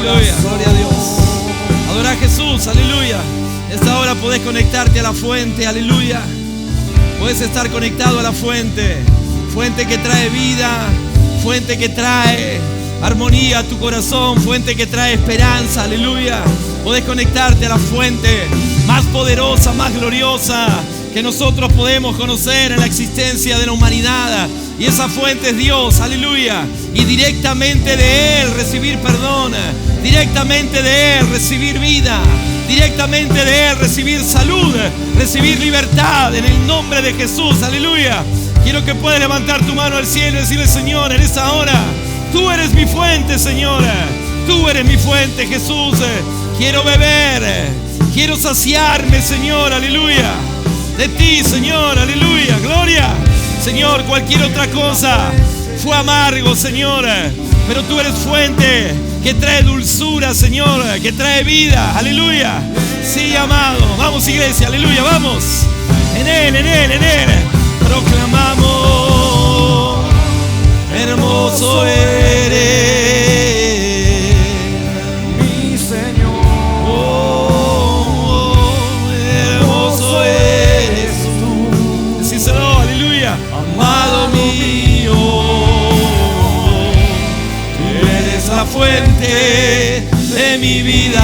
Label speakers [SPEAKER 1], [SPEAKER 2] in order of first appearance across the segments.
[SPEAKER 1] Aleluya, gloria a Dios. Adora a Jesús, aleluya. Esta hora podés conectarte a la fuente, aleluya. Puedes estar conectado a la fuente. Fuente que trae vida, fuente que trae armonía a tu corazón, fuente que trae esperanza, aleluya. Podés conectarte a la fuente más poderosa, más gloriosa que nosotros podemos conocer en la existencia de la humanidad. Y esa fuente es Dios, aleluya. Y directamente de Él recibir perdón, directamente de Él recibir vida, directamente de Él recibir salud, recibir libertad en el nombre de Jesús, aleluya. Quiero que puedas levantar tu mano al cielo y decirle: Señor, en esta hora, tú eres mi fuente, Señor. Tú eres mi fuente, Jesús. Quiero beber, quiero saciarme, Señor, aleluya. De ti, Señor, aleluya, gloria. Señor, cualquier otra cosa fue amargo, Señor, pero tú eres fuente que trae dulzura, Señor, que trae vida, aleluya. Sí, amado, vamos, iglesia, aleluya, vamos. En Él, en Él, en Él proclamamos: hermoso eres,
[SPEAKER 2] mi Señor.
[SPEAKER 1] Hermoso eres tú. Decíselo, aleluya. Amado mío, tú eres la fuente de mi vida.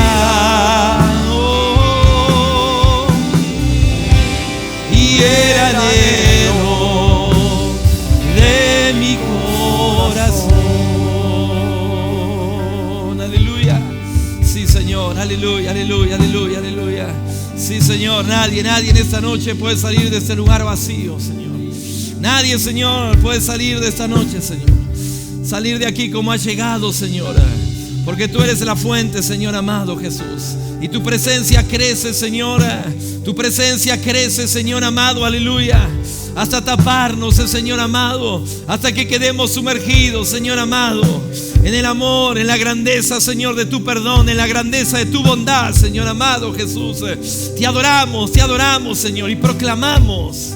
[SPEAKER 1] Y el anhelo de mi corazón. Aleluya. Sí, Señor, aleluya, aleluya, aleluya, aleluya. Sí, Señor, nadie en esta noche puede salir de este lugar vacío, Señor. Nadie, Señor, puede salir de esta noche, Señor. Salir de aquí como ha llegado, Señor. Porque tú eres la fuente, Señor amado Jesús. Y tu presencia crece, Señor. Tu presencia crece, Señor amado, aleluya. Hasta taparnos, Señor amado. Hasta que quedemos sumergidos, Señor amado, en el amor, en la grandeza, Señor, de tu perdón, en la grandeza de tu bondad, Señor amado Jesús. Te adoramos, Señor, y proclamamos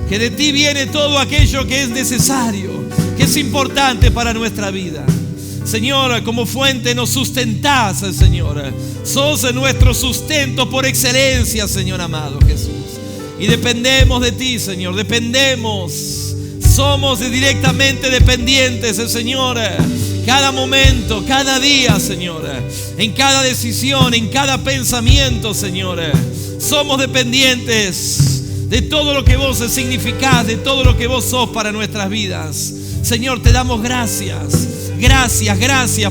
[SPEAKER 1] que de ti viene todo aquello que es necesario, que es importante para nuestra vida. Señor, como fuente nos sustentás, Señor. Sos nuestro sustento por excelencia, Señor amado Jesús. Y dependemos de ti, Señor, dependemos. Somos directamente dependientes, Señor. Cada momento, cada día, Señor. En cada decisión, en cada pensamiento, Señor. Somos dependientes de todo lo que vos significás, de todo lo que vos sos para nuestras vidas. Señor, te damos gracias. Gracias,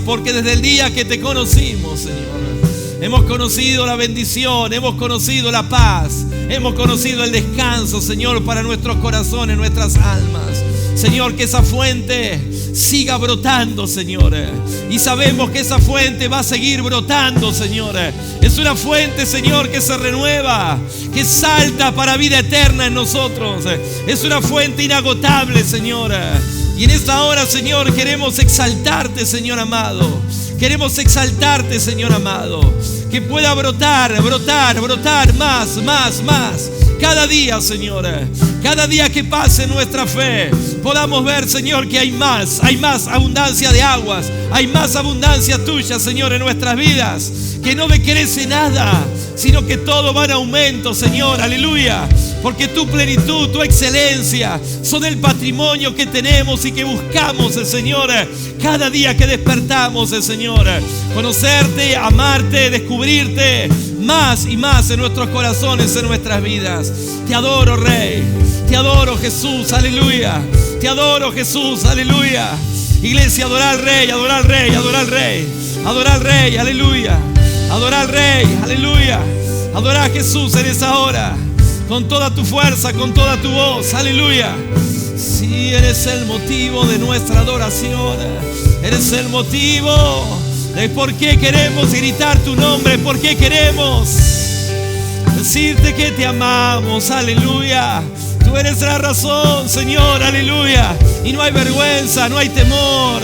[SPEAKER 1] porque desde el día que te conocimos, Señor, hemos conocido la bendición, hemos conocido la paz, hemos conocido el descanso, Señor, para nuestros corazones, nuestras almas. Señor, que esa fuente siga brotando, Señor. Y sabemos que esa fuente va a seguir brotando, Señor. Es una fuente, Señor, que se renueva, que salta para vida eterna en nosotros. Es una fuente inagotable, Señor. Y en esta hora, Señor, queremos exaltarte, Señor amado. Queremos exaltarte, Señor amado. Que pueda brotar más. Cada día, Señor, cada día que pase nuestra fe, podamos ver, Señor, que hay más abundancia de aguas, hay más abundancia tuya, Señor, en nuestras vidas. Que no decrece nada, sino que todo va en aumento, Señor, aleluya. Porque tu plenitud, tu excelencia son el patrimonio que tenemos y que buscamos, Señor, cada día que despertamos, Señor. Conocerte, amarte, descubrirte más y más en nuestros corazones, en nuestras vidas. Te adoro, Rey. Te adoro, Jesús, aleluya. Te adoro, Jesús, aleluya. Iglesia, adora al Rey, adora al Rey, adora al Rey. Adora al Rey, aleluya. Adora al Rey, aleluya. Adora a Jesús en esa hora. Con toda tu fuerza, con toda tu voz, aleluya. Sí, eres el motivo de nuestra adoración. Eres el motivo de por qué queremos gritar tu nombre, por qué queremos decirte que te amamos, aleluya. Tú eres la razón, Señor, aleluya. Y no hay vergüenza, no hay temor.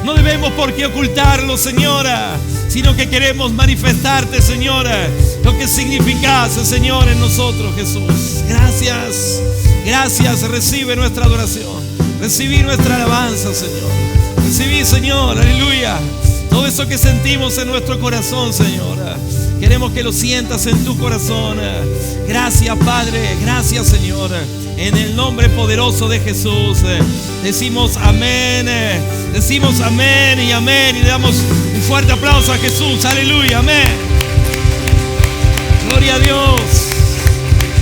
[SPEAKER 1] No debemos por qué ocultarlo, Señora, sino que queremos manifestarte, Señora, lo que significas, Señor, en nosotros, Jesús. Gracias, recibe nuestra adoración, recibí nuestra alabanza, Señor. Recibí, Señor, aleluya. Todo eso que sentimos en nuestro corazón, Señor, queremos que lo sientas en tu corazón. Gracias, Padre, gracias, Señor. En el nombre poderoso de Jesús decimos amén, y amén, y le damos un fuerte aplauso a Jesús, aleluya, amén. Gloria a Dios,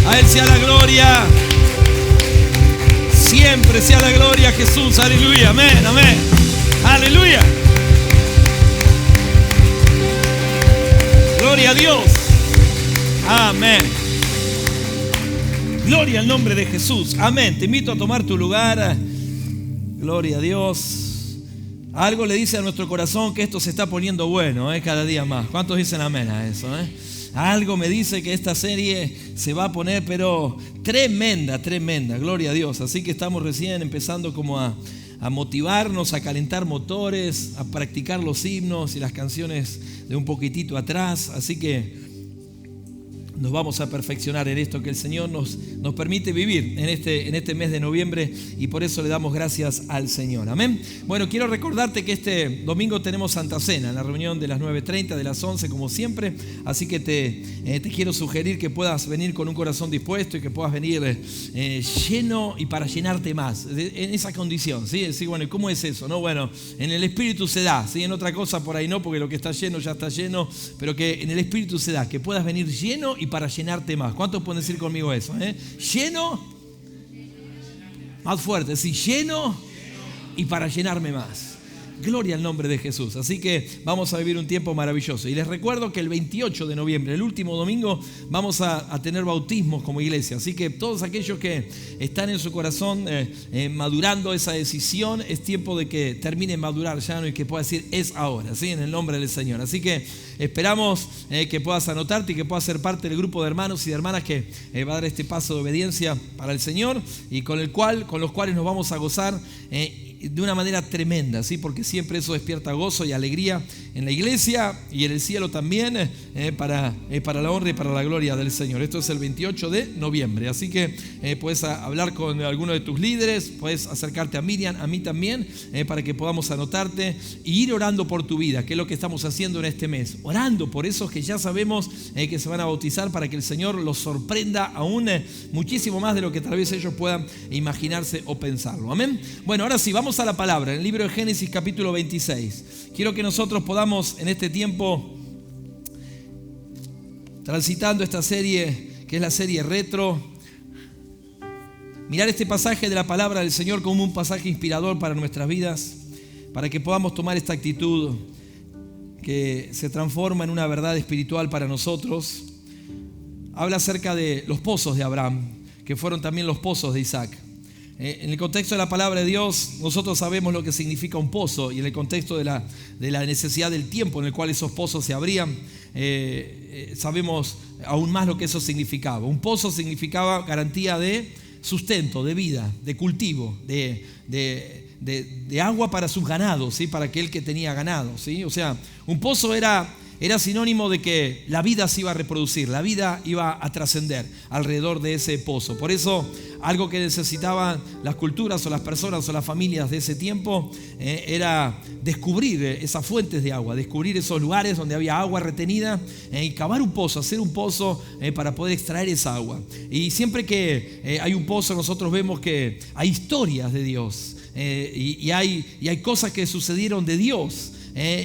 [SPEAKER 1] a Él sea la gloria, siempre sea la gloria a Jesús, aleluya, amén, amén, aleluya. Gloria a Dios, amén. Gloria al nombre de Jesús, amén. Te invito a tomar tu lugar. Gloria a Dios. Algo le dice a nuestro corazón que esto se está poniendo bueno, cada día más. ¿Cuántos dicen amén a eso? Algo me dice que esta serie se va a poner pero tremenda, tremenda. Gloria a Dios. Así que estamos recién empezando como a motivarnos, a calentar motores, a practicar los himnos y las canciones de un poquitito atrás. Así que nos vamos a perfeccionar en esto que el Señor nos permite vivir en este mes de noviembre, y por eso le damos gracias al Señor. Amén. Bueno, quiero recordarte que este domingo tenemos Santa Cena en la reunión de las 9:30, de las 11 como siempre. Así que te quiero sugerir que puedas venir con un corazón dispuesto y que puedas venir lleno y para llenarte más en esa condición. ¿Sí? Sí, bueno, ¿y cómo es eso? No, bueno, en el Espíritu se da, ¿sí? En otra cosa por ahí no, porque lo que está lleno ya está lleno, pero que en el Espíritu se da, que puedas venir lleno y para llenarte más. ¿Cuántos pueden decir conmigo eso? Lleno, más fuerte, sí, lleno y para llenarme más. Gloria al nombre de Jesús. Así que vamos a vivir un tiempo maravilloso. Y les recuerdo que el 28 de noviembre, el último domingo, vamos a tener bautismos como iglesia. Así que todos aquellos que están en su corazón madurando esa decisión, es tiempo de que terminen madurar ya, ¿no? Y que pueda decir es ahora, ¿sí? En el nombre del Señor. Así que esperamos que puedas anotarte y que puedas ser parte del grupo de hermanos y de hermanas que va a dar este paso de obediencia para el Señor, y con los cuales nos vamos a gozar de una manera tremenda, ¿sí? Porque siempre eso despierta gozo y alegría en la iglesia y en el cielo también, para la honra y para la gloria del Señor. Esto es el 28 de noviembre, así que puedes hablar con alguno de tus líderes, puedes acercarte a Miriam, a mí también, para que podamos anotarte y ir orando por tu vida, que es lo que estamos haciendo en este mes, orando por esos que ya sabemos que se van a bautizar, para que el Señor los sorprenda aún muchísimo más de lo que tal vez ellos puedan imaginarse o pensarlo. Amén. Bueno, ahora sí, vamos a la palabra, en el libro de Génesis capítulo 26. Quiero que nosotros podamos en este tiempo, transitando esta serie que es la serie retro, mirar este pasaje de la palabra del Señor como un pasaje inspirador para nuestras vidas, para que podamos tomar esta actitud que se transforma en una verdad espiritual para nosotros. Habla acerca de los pozos de Abraham, que fueron también los pozos de Isaac. En el contexto de la palabra de Dios, nosotros sabemos lo que significa un pozo, y en el contexto de la necesidad del tiempo en el cual esos pozos se abrían, sabemos aún más lo que eso significaba. Un pozo significaba garantía de sustento, de vida, de cultivo, de agua para sus ganados, ¿sí? Para aquel que tenía ganado, ¿sí? O sea, un pozo era sinónimo de que la vida se iba a reproducir, la vida iba a trascender alrededor de ese pozo. Por eso, algo que necesitaban las culturas o las personas o las familias de ese tiempo era descubrir esas fuentes de agua, descubrir esos lugares donde había agua retenida, y cavar un pozo, hacer un pozo para poder extraer esa agua. Y siempre que hay un pozo, nosotros vemos que hay historias de Dios, y hay cosas que sucedieron de Dios.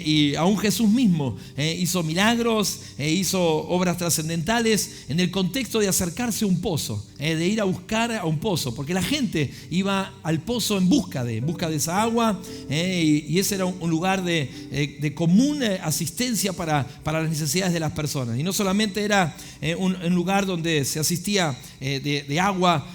[SPEAKER 1] Y aún Jesús mismo hizo milagros, hizo obras trascendentales en el contexto de acercarse a un pozo, de ir a buscar a un pozo, porque la gente iba al pozo en busca de esa agua, y ese era un lugar de común asistencia para las necesidades de las personas. Y no solamente era un lugar donde se asistía de agua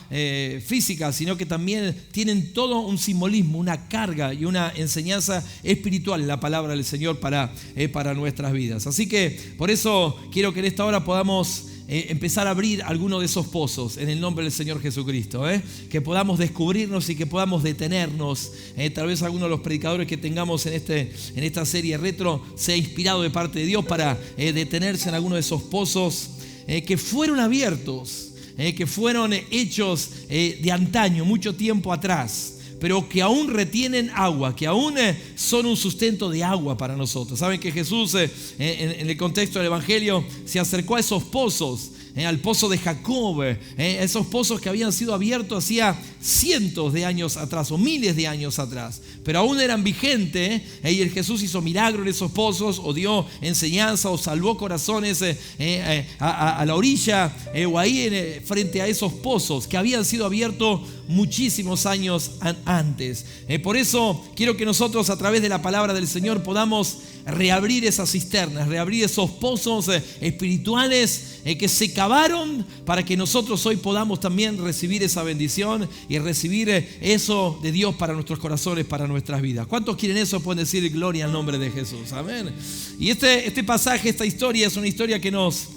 [SPEAKER 1] física, sino que también tienen todo un simbolismo, una carga y una enseñanza espiritual en la palabra del Señor para nuestras vidas. Así que por eso quiero que en esta hora podamos empezar a abrir alguno de esos pozos en el nombre del Señor Jesucristo, que podamos descubrirnos y que podamos detenernos. Tal vez alguno de los predicadores que tengamos en esta serie retro sea inspirado de parte de Dios para detenerse en alguno de esos pozos que fueron abiertos, que fueron hechos de antaño, mucho tiempo atrás, pero que aún retienen agua, que aún son un sustento de agua para nosotros. Saben que Jesús en el contexto del Evangelio se acercó a esos pozos, al pozo de Jacob, esos pozos que habían sido abiertos hacía cientos de años atrás o miles de años atrás, pero aún eran vigentes, y el Jesús hizo milagros en esos pozos, o dio enseñanza, o salvó corazones a la orilla, o ahí frente a esos pozos que habían sido abiertos muchísimos años antes. Por eso quiero que nosotros, a través de la palabra del Señor, podamos reabrir esas cisternas, reabrir esos pozos espirituales que se cavaron, para que nosotros hoy podamos también recibir esa bendición y recibir eso de Dios para nuestros corazones, para nuestras vidas. ¿Cuántos quieren eso? Pueden decir gloria al nombre de Jesús. Amén. Y este pasaje, esta historia, es una historia que nos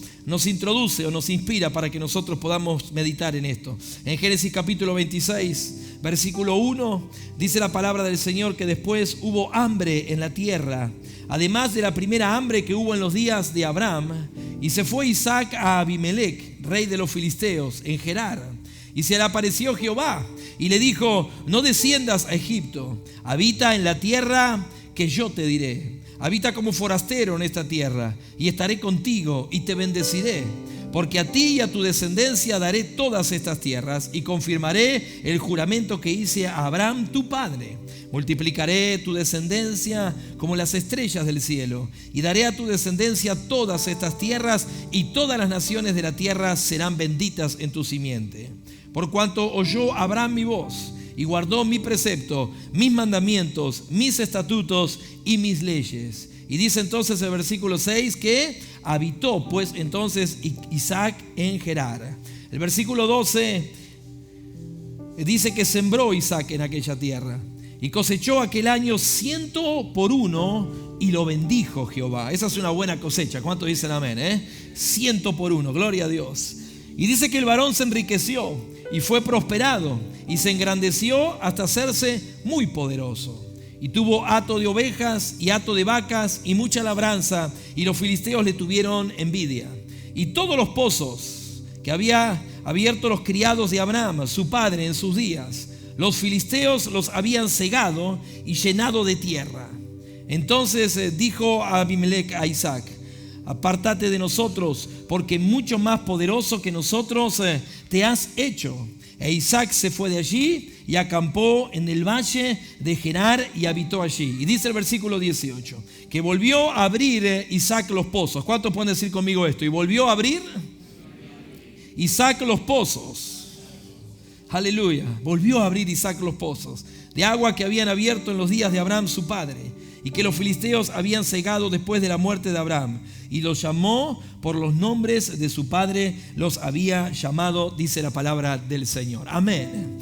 [SPEAKER 1] introduce o nos inspira para que nosotros podamos meditar en esto. En Génesis capítulo 26, versículo 1, dice la palabra del Señor que después hubo hambre en la tierra, además de la primera hambre que hubo en los días de Abraham, y se fue Isaac a Abimelec, rey de los filisteos, en Gerar, y se le apareció Jehová y le dijo: no desciendas a Egipto, habita en la tierra que yo te diré. Habita como forastero en esta tierra, y estaré contigo y te bendeciré, porque a ti y a tu descendencia daré todas estas tierras, y confirmaré el juramento que hice a Abraham tu padre. Multiplicaré tu descendencia como las estrellas del cielo, y daré a tu descendencia todas estas tierras, y todas las naciones de la tierra serán benditas en tu simiente. Por cuanto oyó Abraham mi voz, y guardó mi precepto, mis mandamientos, mis estatutos y mis leyes. Y dice entonces el versículo 6 que habitó pues entonces Isaac en Gerar. El versículo 12 dice que sembró Isaac en aquella tierra y cosechó aquel año 100 por 1 y lo bendijo Jehová. Esa es una buena cosecha. ¿Cuántos dicen amén? 100 por 1, gloria a Dios. Y dice que el varón se enriqueció y fue prosperado y se engrandeció hasta hacerse muy poderoso. Y tuvo hato de ovejas y hato de vacas y mucha labranza, y los filisteos le tuvieron envidia. Y todos los pozos que había abierto los criados de Abraham, su padre, en sus días, los filisteos los habían cegado y llenado de tierra. Entonces dijo a Abimelec a Isaac: apártate de nosotros, porque mucho más poderoso que nosotros te has hecho. E Isaac se fue de allí y acampó en el valle de Gerar y habitó allí. Y dice el versículo 18 que volvió a abrir Isaac los pozos. ¿Cuántos pueden decir conmigo esto? Y volvió a abrir Isaac los pozos. Aleluya. Volvió a abrir Isaac los pozos de agua que habían abierto en los días de Abraham su padre, y que los filisteos habían cegado después de la muerte de Abraham, y los llamó por los nombres de su padre, los había llamado, dice la palabra del Señor. Amén.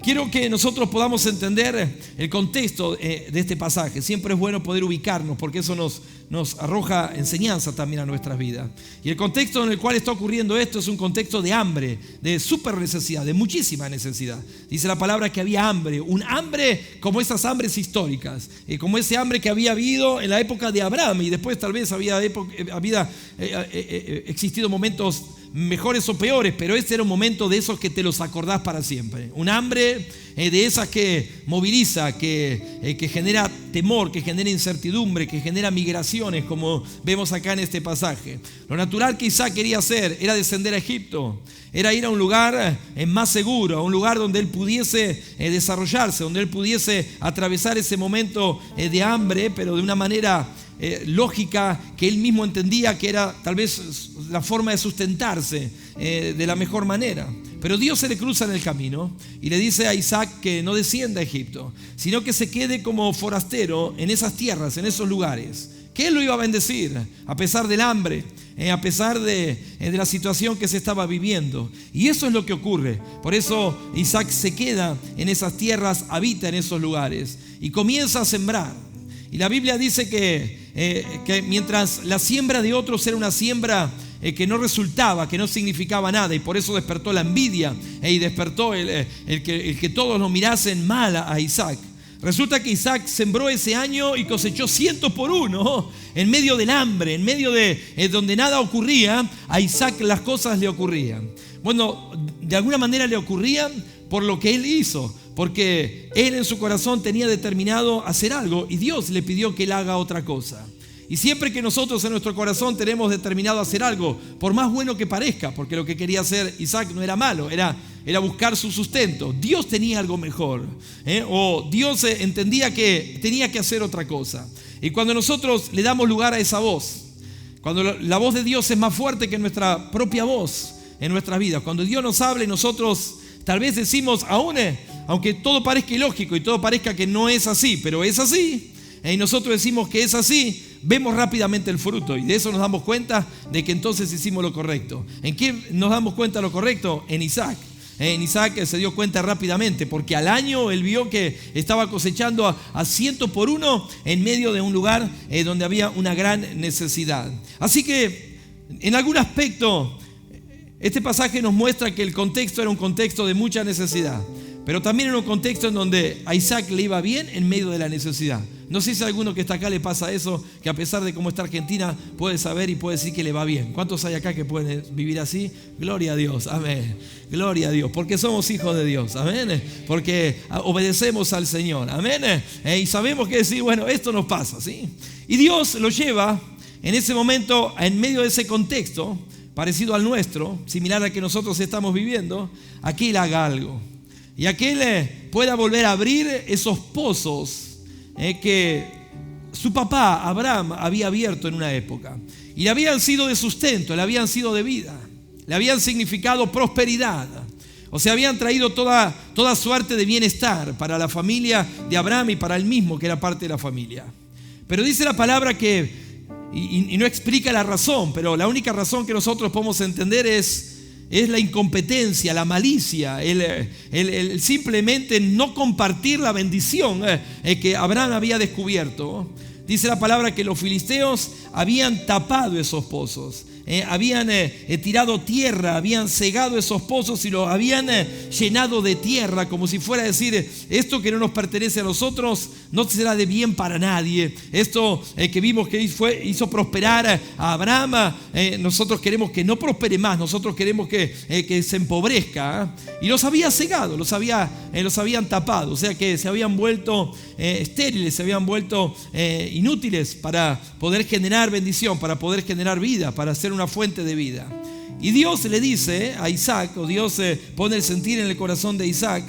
[SPEAKER 1] Quiero que nosotros podamos entender el contexto de este pasaje. Siempre es bueno poder ubicarnos, porque eso nos arroja enseñanza también a nuestras vidas. Y el contexto en el cual está ocurriendo esto es un contexto de hambre, de súper necesidad, de muchísima necesidad. Dice la palabra que había hambre, un hambre como esas hambres históricas, como ese hambre que había habido en la época de Abraham, y después tal vez había existido momentos mejores o peores, pero este era un momento de esos que te los acordás para siempre. Un hambre de esas que moviliza, que genera temor, que genera incertidumbre, que genera migraciones, como vemos acá en este pasaje. Lo natural que Isaac quería hacer era descender a Egipto, era ir a un lugar más seguro, a un lugar donde él pudiese desarrollarse, donde él pudiese atravesar ese momento de hambre, pero de una manera lógica, que él mismo entendía que era tal vez la forma de sustentarse de la mejor manera. Pero Dios se le cruza en el camino y le dice a Isaac que no descienda a Egipto, sino que se quede como forastero en esas tierras, en esos lugares, que él lo iba a bendecir a pesar del hambre, a pesar de la situación que se estaba viviendo. Y eso es lo que ocurre. Por eso Isaac se queda en esas tierras, habita en esos lugares y comienza a sembrar. Y la Biblia dice que mientras la siembra de otros era una siembra que no resultaba, que no significaba nada, y por eso despertó la envidia y despertó el que todos lo mirasen mal a Isaac. Resulta que Isaac sembró ese año y cosechó 100 por 1 en medio del hambre, en medio de donde nada ocurría. A Isaac las cosas le ocurrían. Bueno, de alguna manera le ocurrían por lo que él hizo, porque él en su corazón tenía determinado hacer algo y Dios le pidió que él haga otra cosa. Y siempre que nosotros en nuestro corazón tenemos determinado hacer algo, por más bueno que parezca, porque lo que quería hacer Isaac no era malo, era buscar su sustento, Dios tenía algo mejor, o Dios entendía que tenía que hacer otra cosa. Y cuando nosotros le damos lugar a esa voz, cuando la voz de Dios es más fuerte que nuestra propia voz en nuestras vidas, cuando Dios nos habla y nosotros tal vez decimos, aunque todo parezca ilógico y todo parezca que no es así, pero es así, y nosotros decimos que es así, vemos rápidamente el fruto y de eso nos damos cuenta de que entonces hicimos lo correcto. ¿En qué nos damos cuenta de lo correcto? En Isaac. En Isaac se dio cuenta rápidamente, porque al año él vio que estaba cosechando a 100 por 1 en medio de un lugar donde había una gran necesidad. Así que en algún aspecto este pasaje nos muestra que el contexto era un contexto de mucha necesidad, pero también era un contexto en donde a Isaac le iba bien en medio de la necesidad. No sé si a alguno que está acá le pasa eso, que a pesar de cómo está Argentina puede saber y puede decir que le va bien. ¿Cuántos hay acá que pueden vivir así? Gloria a Dios, amén. Gloria a Dios, porque somos hijos de Dios, amén. Porque obedecemos al Señor, amén. Y sabemos que decir, bueno, esto nos pasa, ¿sí? Y Dios lo lleva en ese momento, en medio de ese contexto parecido al nuestro, similar al que nosotros estamos viviendo, a que Él haga algo. Y a que Él pueda volver a abrir esos pozos que su papá Abraham había abierto en una época. Y le habían sido de sustento, le habían sido de vida, le habían significado prosperidad. O sea, habían traído toda suerte de bienestar para la familia de Abraham y para él mismo, que era parte de la familia. Pero dice la palabra que, y no explica la razón, pero la única razón que nosotros podemos entender es la incompetencia, la malicia, el simplemente no compartir la bendición que Abraham había descubierto. Dice la palabra que los filisteos habían tapado esos pozos, habían tirado tierra, habían cegado esos pozos y los habían llenado de tierra, como si fuera a decir, esto que no nos pertenece a nosotros no será de bien para nadie. Esto que vimos que hizo prosperar a Abraham, nosotros queremos que no prospere más, nosotros queremos que se empobrezca. Y los había cegado, los habían tapado, o sea que se habían vuelto estériles, se habían vuelto inútiles para poder generar bendición, para poder generar vida, para ser una fuente de vida. Y Dios le dice a Isaac, o Dios pone el sentir en el corazón de Isaac,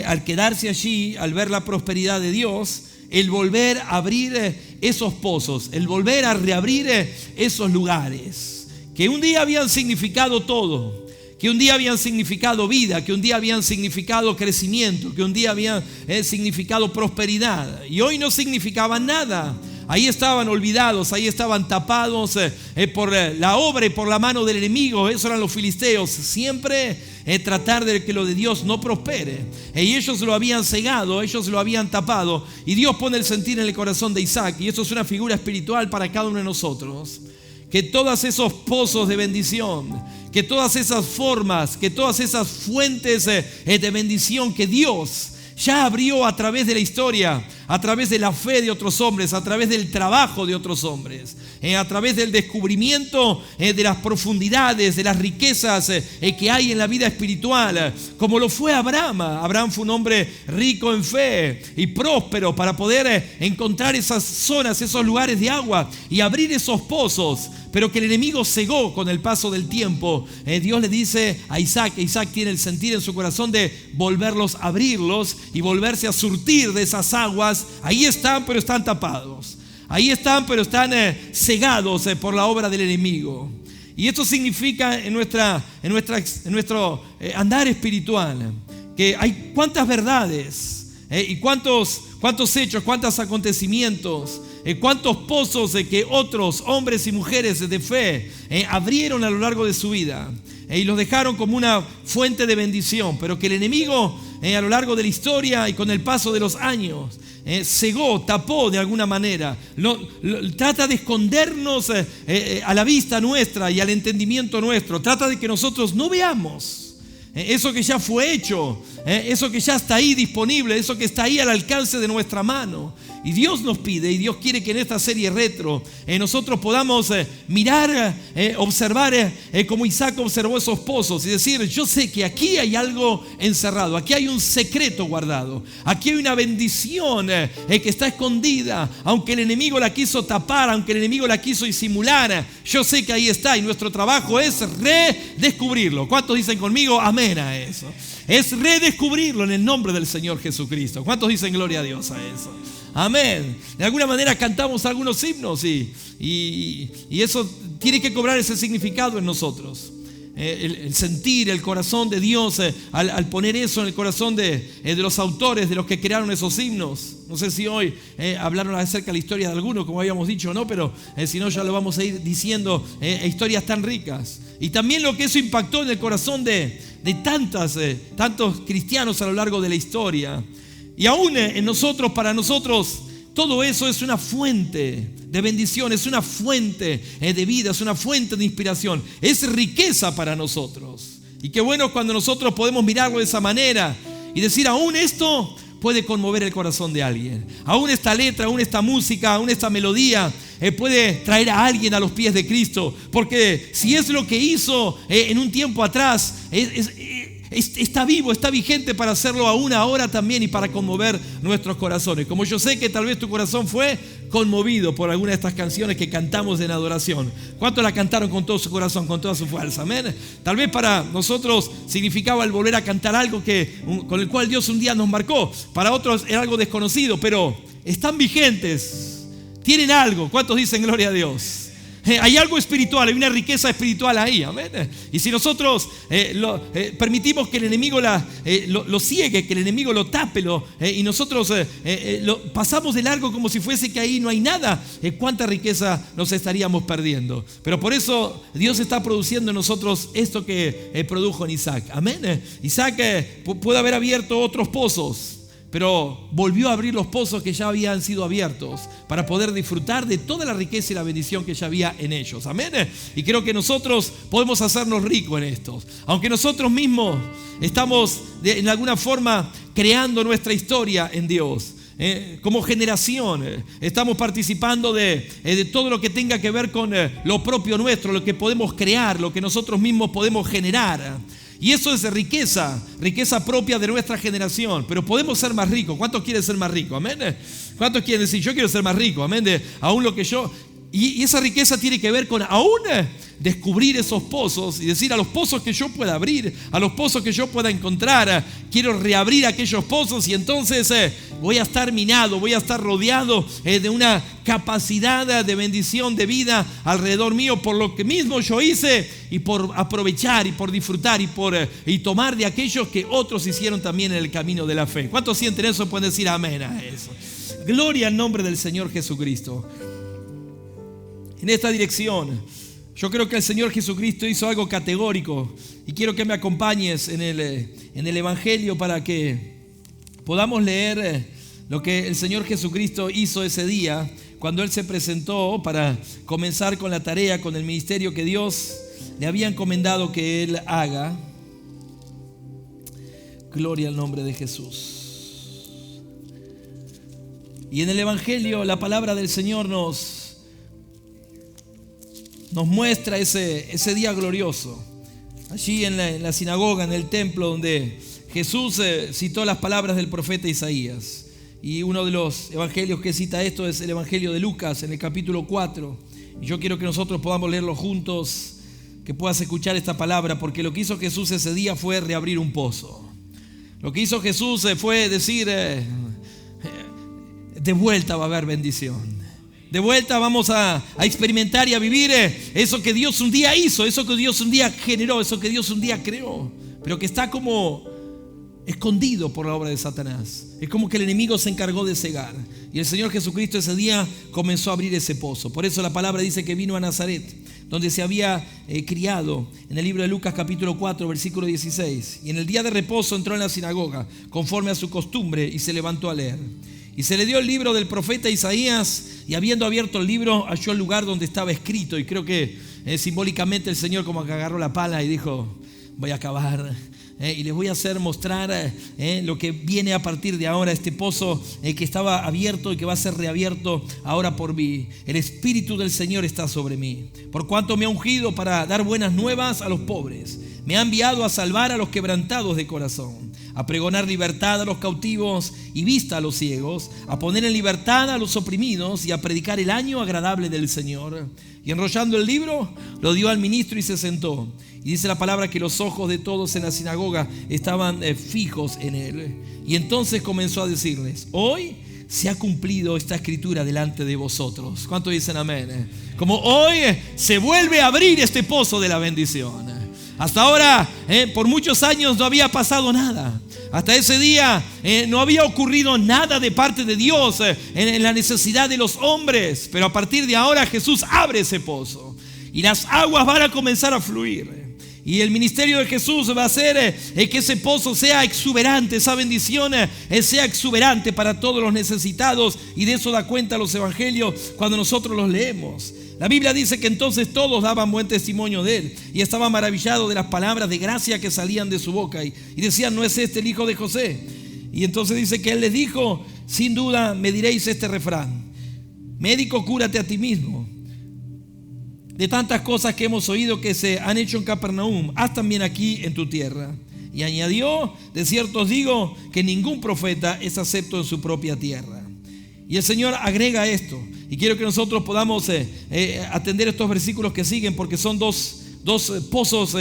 [SPEAKER 1] al quedarse allí, al ver la prosperidad de Dios, el volver a abrir esos pozos, el volver a reabrir esos lugares que un día habían significado todo, que un día habían significado vida, que un día habían significado crecimiento, que un día habían significado prosperidad y hoy no significaban nada. Ahí estaban olvidados, ahí estaban tapados por la obra y por la mano del enemigo. Esos eran los filisteos, siempre tratar de que lo de Dios no prospere. Y ellos lo habían cegado, ellos lo habían tapado. Y Dios pone el sentir en el corazón de Isaac, y esto es una figura espiritual para cada uno de nosotros. Que todos esos pozos de bendición, que todas esas formas, que todas esas fuentes de bendición que Dios ya abrió a través de la historia, a través de la fe de otros hombres, a través del trabajo de otros hombres, a través del descubrimiento de las profundidades, de las riquezas que hay en la vida espiritual, como lo fue Abraham. Abraham fue un hombre rico en fe y próspero para poder encontrar esas zonas, esos lugares de agua y abrir esos pozos, pero que el enemigo cegó con el paso del tiempo. Dios le dice a Isaac, que Isaac tiene el sentir en su corazón de volverlos a abrirlos y volverse a surtir de esas aguas. Ahí están, pero están tapados. Ahí están, pero están cegados por la obra del enemigo. Y esto significa en nuestro andar espiritual que hay cuántas verdades y cuántos hechos, cuántos acontecimientos, cuántos pozos que otros hombres y mujeres de fe abrieron a lo largo de su vida y los dejaron como una fuente de bendición, pero que el enemigo a lo largo de la historia y con el paso de los años cegó, tapó de alguna manera, trata de escondernos a la vista nuestra y al entendimiento nuestro, trata de que nosotros no veamos eso que ya fue hecho, eso que ya está ahí disponible, eso que está ahí al alcance de nuestra mano. Y Dios nos pide, y Dios quiere que en esta serie retro nosotros podamos mirar, observar como Isaac observó esos pozos y decir, yo sé que aquí hay algo encerrado, aquí hay un secreto guardado, aquí hay una bendición que está escondida, aunque el enemigo la quiso tapar, aunque el enemigo la quiso disimular, yo sé que ahí está y nuestro trabajo es redescubrirlo. ¿Cuántos dicen conmigo amén a eso? Es redescubrirlo en el nombre del Señor Jesucristo. ¿Cuántos dicen gloria a Dios a eso? Amén. De alguna manera cantamos algunos himnos y eso tiene que cobrar ese significado en nosotros. El sentir el corazón de Dios al poner eso en el corazón de los autores, de los que crearon esos himnos. No sé si hoy hablaron acerca de la historia de alguno, como habíamos dicho o no, pero si no ya lo vamos a ir diciendo, historias tan ricas. Y también lo que eso impactó en el corazón de tantos cristianos a lo largo de la historia. Y aún en nosotros, para nosotros, todo eso es una fuente de bendición, es una fuente de vida, es una fuente de inspiración, es riqueza para nosotros. Y qué bueno cuando nosotros podemos mirarlo de esa manera y decir, aún esto puede conmover el corazón de alguien. Aún esta letra, aún esta música, aún esta melodía puede traer a alguien a los pies de Cristo. Porque si es lo que hizo en un tiempo atrás, está vivo, está vigente para hacerlo aún ahora también y para conmover nuestros corazones. Como yo sé que tal vez tu corazón fue conmovido por alguna de estas canciones que cantamos en adoración. ¿Cuántos la cantaron con todo su corazón, con toda su fuerza? Amén. Tal vez para nosotros significaba el volver a cantar algo con el cual Dios un día nos marcó. Para otros era algo desconocido, pero están vigentes, tienen algo. ¿Cuántos dicen gloria a Dios? Hay algo espiritual, hay una riqueza espiritual ahí, amén. Y si nosotros permitimos que el enemigo lo ciegue, que el enemigo lo tape, y nosotros lo pasamos de largo como si fuese que ahí no hay nada, cuánta riqueza nos estaríamos perdiendo. Pero por eso Dios está produciendo en nosotros esto que produjo en Isaac, amén. Isaac puede haber abierto otros pozos, pero volvió a abrir los pozos que ya habían sido abiertos para poder disfrutar de toda la riqueza y la bendición que ya había en ellos. Amén. Y creo que nosotros podemos hacernos ricos en esto. Aunque nosotros mismos estamos en alguna forma creando nuestra historia en Dios. Como generación estamos participando de todo lo que tenga que ver con lo propio nuestro, lo que podemos crear, lo que nosotros mismos podemos generar. Y eso es riqueza propia de nuestra generación. Pero podemos ser más ricos. ¿Cuántos quieren ser más ricos? Amén. ¿Cuántos quieren decir, yo quiero ser más rico? Amén. Aún lo que yo... Y esa riqueza tiene que ver con aún descubrir esos pozos y decir, a los pozos que yo pueda abrir, a los pozos que yo pueda encontrar, quiero reabrir aquellos pozos y entonces voy a estar minado, voy a estar rodeado de una capacidad de bendición de vida alrededor mío por lo que mismo yo hice y por aprovechar y por disfrutar y tomar de aquellos que otros hicieron también en el camino de la fe. ¿Cuántos sienten eso? Pueden decir amén a eso. Gloria al nombre del Señor Jesucristo. En esta dirección, yo creo que el Señor Jesucristo hizo algo categórico y quiero que me acompañes en el Evangelio para que podamos leer lo que el Señor Jesucristo hizo ese día cuando Él se presentó para comenzar con la tarea, con el ministerio que Dios le había encomendado que Él haga. Gloria al nombre de Jesús. Y en el Evangelio la palabra del Señor nos muestra ese día glorioso. Allí en la sinagoga, en el templo, donde Jesús citó las palabras del profeta Isaías. Y uno de los evangelios que cita esto es el evangelio de Lucas, en el capítulo 4. Y yo quiero que nosotros podamos leerlo juntos, que puedas escuchar esta palabra, porque lo que hizo Jesús ese día fue reabrir un pozo. Lo que hizo Jesús fue decir, de vuelta va a haber bendición. De vuelta vamos a experimentar y a vivir eso que Dios un día hizo, eso que Dios un día generó, eso que Dios un día creó, pero que está como escondido por la obra de Satanás. Es como que el enemigo se encargó de cegar. Y el Señor Jesucristo ese día comenzó a abrir ese pozo. Por eso la palabra dice que vino a Nazaret, donde se había criado, en el libro de Lucas capítulo 4, versículo 16. Y en el día de reposo entró en la sinagoga, conforme a su costumbre, y se levantó a leer. Y se le dio el libro del profeta Isaías, y habiendo abierto el libro, halló el lugar donde estaba escrito. Y creo que simbólicamente el Señor como que agarró la pala y dijo, voy a acabar y les voy a hacer mostrar lo que viene a partir de ahora, este pozo que estaba abierto y que va a ser reabierto ahora por mí. El Espíritu del Señor está sobre mí, por cuanto me ha ungido para dar buenas nuevas a los pobres. Me ha enviado a salvar a los quebrantados de corazón, a pregonar libertad a los cautivos y vista a los ciegos, a poner en libertad a los oprimidos y a predicar el año agradable del Señor. Y enrollando el libro, lo dio al ministro y se sentó. Y dice la palabra que los ojos de todos en la sinagoga estaban fijos en él. Y entonces comenzó a decirles: hoy se ha cumplido esta escritura delante de vosotros. ¿Cuántos dicen amén? Como hoy se vuelve a abrir este pozo de la bendición. Hasta ahora, por muchos años no había pasado nada. Hasta ese día no había ocurrido nada de parte de Dios en la necesidad de los hombres. Pero a partir de ahora Jesús abre ese pozo y las aguas van a comenzar a fluir. Y el ministerio de Jesús va a hacer que ese pozo sea exuberante, esa bendición sea exuberante para todos los necesitados. Y de eso da cuenta los evangelios cuando nosotros los leemos. La Biblia dice que entonces todos daban buen testimonio de él y estaban maravillados de las palabras de gracia que salían de su boca y decían: ¿no es este el hijo de José? Y entonces dice que él les dijo: sin duda me diréis este refrán: médico, cúrate a ti mismo. De tantas cosas que hemos oído que se han hecho en Capernaum, haz también aquí en tu tierra. Y añadió: de cierto os digo que ningún profeta es acepto en su propia tierra. Y el Señor agrega esto, y quiero que nosotros podamos atender estos versículos que siguen, porque son dos pozos,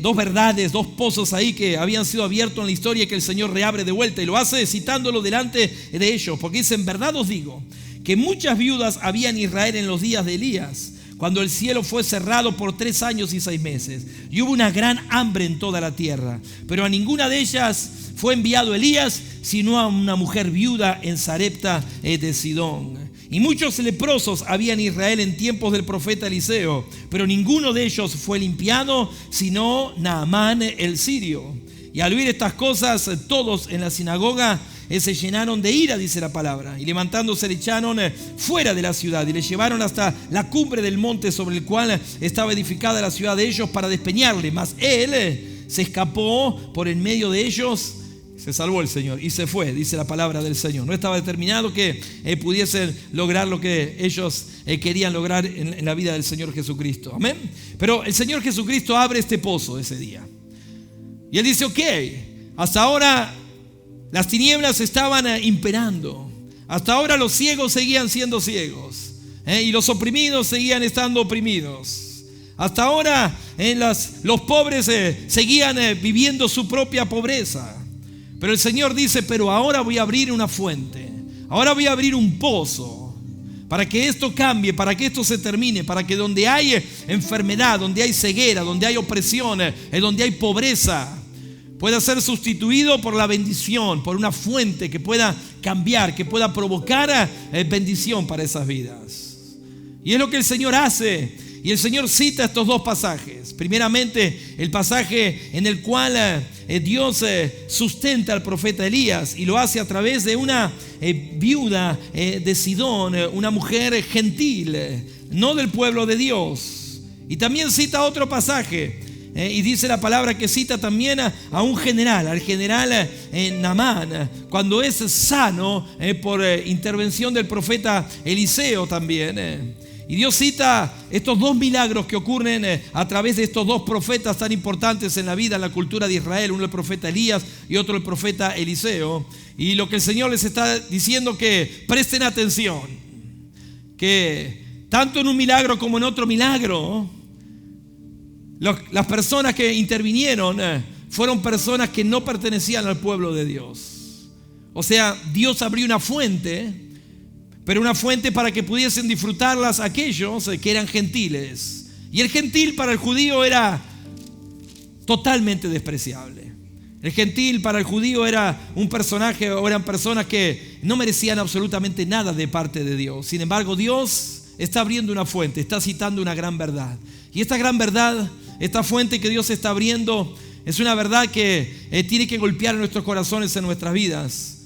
[SPEAKER 1] dos verdades, dos pozos ahí que habían sido abiertos en la historia y que el Señor reabre de vuelta, y lo hace citándolo delante de ellos, porque dice: en verdad os digo que muchas viudas había en Israel en los días de Elías, cuando el cielo fue cerrado por 3 años y 6 meses, y hubo una gran hambre en toda la tierra, pero a ninguna de ellas fue enviado Elías, sino a una mujer viuda en Sarepta de Sidón. Y muchos leprosos había en Israel en tiempos del profeta Eliseo, pero ninguno de ellos fue limpiado, sino Naamán el sirio. Y al oír estas cosas, todos en la sinagoga se llenaron de ira, dice la palabra, y levantándose le echaron fuera de la ciudad y le llevaron hasta la cumbre del monte sobre el cual estaba edificada la ciudad de ellos para despeñarle. Mas él se escapó por en medio de ellos. Se salvó el Señor y se fue, dice la palabra del Señor. No estaba determinado que pudiesen lograr lo que ellos querían lograr en la vida del Señor Jesucristo. Amén. Pero el Señor Jesucristo abre este pozo ese día. Y Él dice: ok, hasta ahora las tinieblas estaban imperando. Hasta ahora los ciegos seguían siendo ciegos, y los oprimidos seguían estando oprimidos. Hasta ahora los pobres seguían viviendo su propia pobreza. Pero el Señor dice: pero ahora voy a abrir una fuente, ahora voy a abrir un pozo, para que esto cambie, para que esto se termine, para que donde hay enfermedad, donde hay ceguera, donde hay opresión, donde hay pobreza, pueda ser sustituido por la bendición, por una fuente que pueda cambiar, que pueda provocar bendición para esas vidas. Y es lo que el Señor hace. Y el Señor cita estos dos pasajes. Primeramente, el pasaje en el cual Dios sustenta al profeta Elías, y lo hace a través de una viuda de Sidón, una mujer gentil, no del pueblo de Dios. Y también cita otro pasaje, y dice la palabra que cita también a un general, al general Naamán, cuando es sano por intervención del profeta Eliseo también. Y Dios cita estos dos milagros que ocurren a través de estos dos profetas tan importantes en la vida, en la cultura de Israel. Uno el profeta Elías y otro el profeta Eliseo. Y lo que el Señor les está diciendo, que presten atención, que tanto en un milagro como en otro milagro, las personas que intervinieron fueron personas que no pertenecían al pueblo de Dios. O sea, Dios abrió una fuente, pero una fuente para que pudiesen disfrutarlas aquellos que eran gentiles. Y el gentil para el judío era totalmente despreciable. El gentil para el judío era un personaje, o eran personas que no merecían absolutamente nada de parte de Dios. Sin embargo, Dios está abriendo una fuente, está citando una gran verdad. Y esta gran verdad, esta fuente que Dios está abriendo, es una verdad que tiene que golpear en nuestros corazones, en nuestras vidas.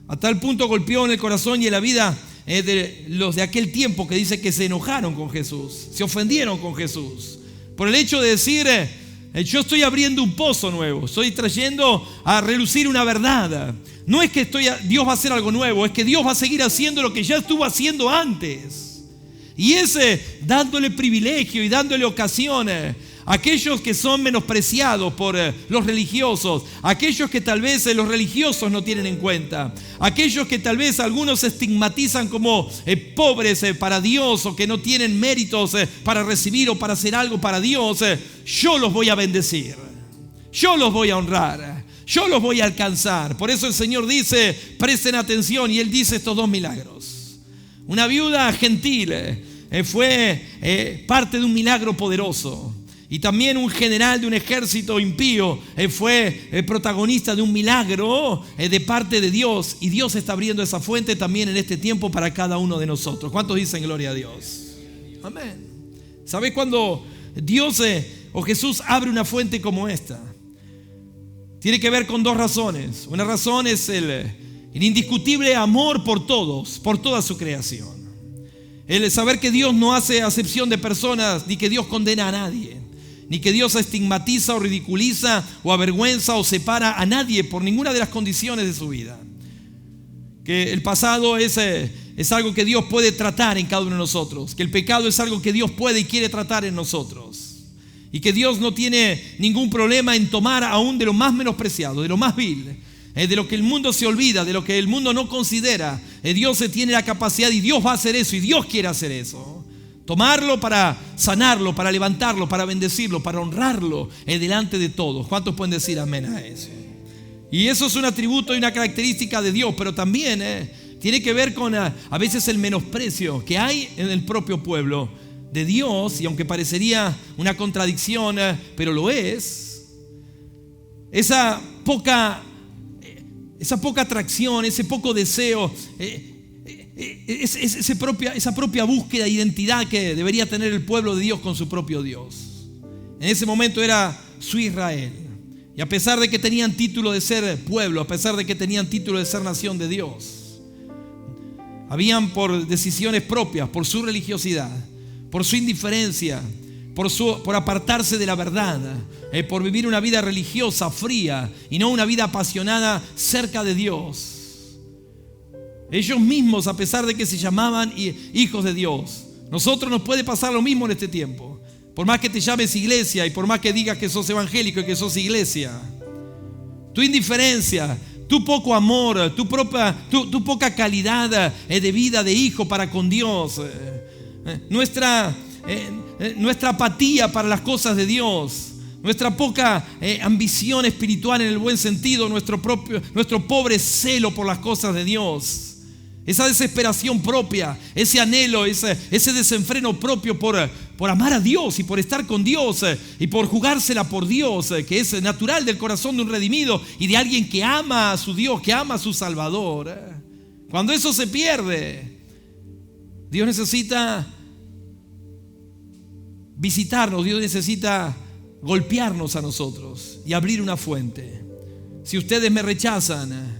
[SPEAKER 1] A tal punto golpeó en el corazón y en la vida de los de aquel tiempo, que dice que se enojaron con Jesús, se ofendieron con Jesús por el hecho de decir: yo estoy abriendo un pozo nuevo, estoy trayendo a relucir una verdad. No es que Dios va a hacer algo nuevo, es que Dios va a seguir haciendo lo que ya estuvo haciendo antes. Y es dándole privilegio y dándole ocasiones a aquellos que son menospreciados por los religiosos, aquellos que tal vez los religiosos no tienen en cuenta, aquellos que tal vez algunos estigmatizan como pobres para Dios, o que no tienen méritos para recibir o para hacer algo para Dios. Yo los voy a bendecir, yo los voy a honrar, yo los voy a alcanzar. Por eso el Señor dice, presten atención, y Él dice estos dos milagros. Una viuda gentil fue parte de un milagro poderoso. Y también un general de un ejército impío fue protagonista de un milagro de parte de Dios. Y Dios está abriendo esa fuente también en este tiempo para cada uno de nosotros. ¿Cuántos dicen gloria a Dios? Amén. ¿Sabes cuando Dios o Jesús abre una fuente como esta? Tiene que ver con dos razones. Una razón es el indiscutible amor por todos, por toda su creación. El saber que Dios no hace acepción de personas, ni que Dios condena a nadie, ni que Dios estigmatiza o ridiculiza o avergüenza o separa a nadie por ninguna de las condiciones de su vida. Que el pasado es algo que Dios puede tratar en cada uno de nosotros. Que el pecado es algo que Dios puede y quiere tratar en nosotros. Y que Dios no tiene ningún problema en tomar aún de lo más menospreciado, de lo más vil, de lo que el mundo se olvida, de lo que el mundo no considera. Dios tiene la capacidad, y Dios va a hacer eso, y Dios quiere hacer eso. Tomarlo para sanarlo, para levantarlo, para bendecirlo, para honrarlo delante de todos. ¿Cuántos pueden decir amén a eso? Y eso es un atributo y una característica de Dios, pero también tiene que ver con a veces el menosprecio que hay en el propio pueblo de Dios. Y aunque parecería una contradicción, pero lo es, esa poca atracción, ese poco deseo, esa propia búsqueda de identidad que debería tener el pueblo de Dios con su propio Dios. En ese momento era su Israel. Y a pesar de que tenían título de ser pueblo, a pesar de que tenían título de ser nación de Dios, habían, por decisiones propias, por su religiosidad, por su indiferencia, por apartarse de la verdad, por vivir una vida religiosa fría y no una vida apasionada cerca de Dios, ellos mismos, a pesar de que se llamaban hijos de Dios. Nosotros nos puede pasar lo mismo en este tiempo. Por más que te llames iglesia y por más que digas que sos evangélico y que sos iglesia, tu indiferencia, tu poco amor, tu poca calidad de vida de hijo para con Dios, nuestra apatía para las cosas de Dios, nuestra poca ambición espiritual en el buen sentido, nuestro pobre celo por las cosas de Dios, esa desesperación propia, ese anhelo, ese desenfreno propio por amar a Dios y por estar con Dios y por jugársela por Dios, que es natural del corazón de un redimido y de alguien que ama a su Dios, que ama a su Salvador. Cuando eso se pierde, Dios necesita visitarnos, Dios necesita golpearnos a nosotros y abrir una fuente. Si ustedes me rechazan,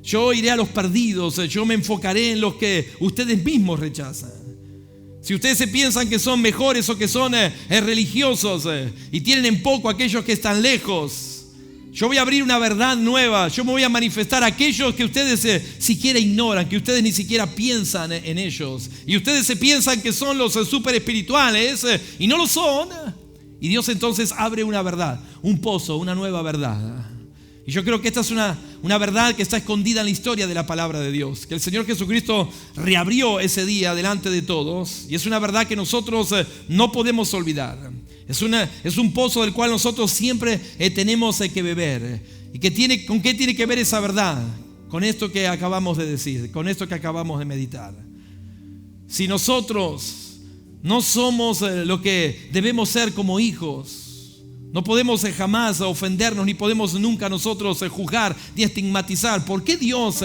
[SPEAKER 1] yo iré a los perdidos, yo me enfocaré en los que ustedes mismos rechazan. Si ustedes se piensan que son mejores o que son religiosos y tienen en poco a aquellos que están lejos, yo voy a abrir una verdad nueva. Yo me voy a manifestar a aquellos que ustedes siquiera ignoran, que ustedes ni siquiera piensan en ellos. Y ustedes se piensan que son los super espirituales y no lo son. Y Dios entonces abre una verdad, un pozo, una nueva verdad. Y yo creo que esta es una verdad que está escondida en la historia de la palabra de Dios, que el Señor Jesucristo reabrió ese día delante de todos, y es una verdad que nosotros no podemos olvidar. Es un pozo del cual nosotros siempre tenemos que beber. ¿Y con qué tiene que ver esa verdad? Con esto que acabamos de decir, con esto que acabamos de meditar. Si nosotros no somos lo que debemos ser como hijos, no podemos jamás ofendernos, ni podemos nunca nosotros juzgar ni estigmatizar. ¿Por qué Dios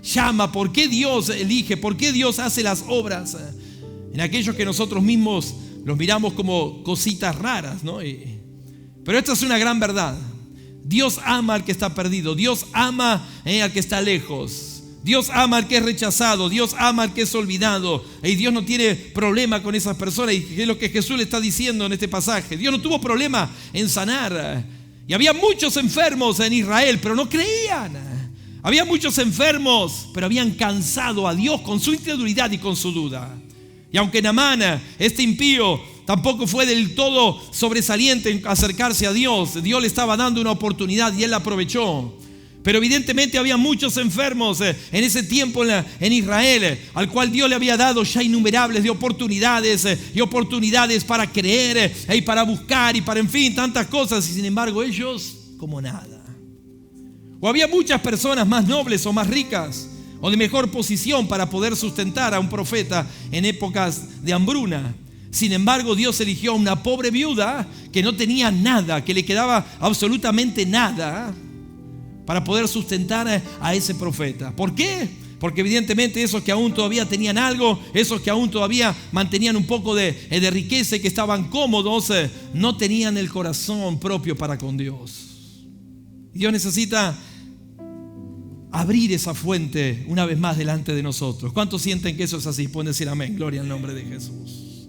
[SPEAKER 1] llama? ¿Por qué Dios elige? ¿Por qué Dios hace las obras en aquellos que nosotros mismos los miramos como cositas raras, ¿no? Pero esta es una gran verdad. Dios ama al que está perdido. Dios ama al que está lejos. Dios ama al que es rechazado, Dios ama al que es olvidado, y Dios no tiene problema con esas personas. Y es lo que Jesús le está diciendo en este pasaje. Dios no tuvo problema en sanar. Y había muchos enfermos en Israel, pero no creían. Había muchos enfermos, pero habían cansado a Dios con su incredulidad y con su duda. Y aunque Naamán, este impío, tampoco fue del todo sobresaliente en acercarse a Dios, Dios le estaba dando una oportunidad y él la aprovechó. Pero evidentemente había muchos enfermos en ese tiempo en Israel, al cual Dios le había dado ya innumerables de oportunidades y oportunidades para creer y para buscar y para, en fin, tantas cosas. Y sin embargo ellos como nada. O había muchas personas más nobles o más ricas o de mejor posición para poder sustentar a un profeta en épocas de hambruna. Sin embargo, Dios eligió a una pobre viuda que no tenía nada, que le quedaba absolutamente nada, para poder sustentar a ese profeta. ¿Por qué? Porque evidentemente esos que aún todavía tenían algo, esos que aún todavía mantenían un poco de riqueza y que estaban cómodos, no tenían el corazón propio para con Dios. Dios necesita abrir esa fuente una vez más delante de nosotros. ¿Cuántos sienten que eso es así? Pueden decir amén, gloria al nombre de Jesús.